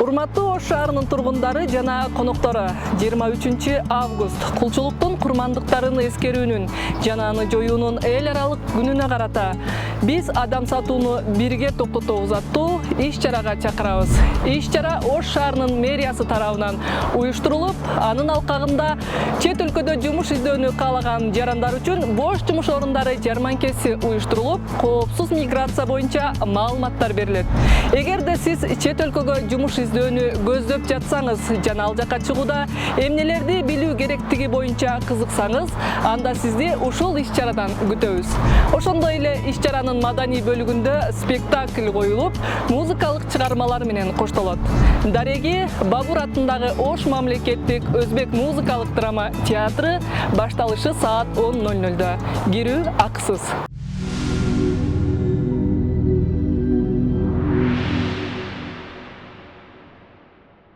Урматтуу Ош шаарынын тургундары жана коноктору, 23 август кулчулуктун курмандыктарын эскерүүнүн жана аны жоюунун эл аралык күнүнө карата биз адам сатууну бирге токтотобуз аттуу иш-чарага чакырабыз. Иш-чара Ош шаарынын мэриясы тарабынан уюштурулуп, анын алкагында чет өлкөдө жумуш издөөнү каалаган жарандар үчүн бош жумуш орундары жарманкеси уюштурулуп, коопсуз миграция боюнча маалыматтар берилет. Эгерде сиз чет өлкөгө жумуш издөөнү көздөп жатсаңыз жана ал жака чыгууда эмнелерди билүү керектиги боюнча кызыксаңыз, анда сизди ушул иш-чарадан күтөбүз. Ошондой эле иш-чаранын маданий бөлүгүндө спектакль коюлуп, музыкалык чыгармалар менен коштолот. Дареги Бабур атындагы Ош мамлекеттик өзбек музыкалык драма театры башталышы саат 10:00. Кирүү акысыз.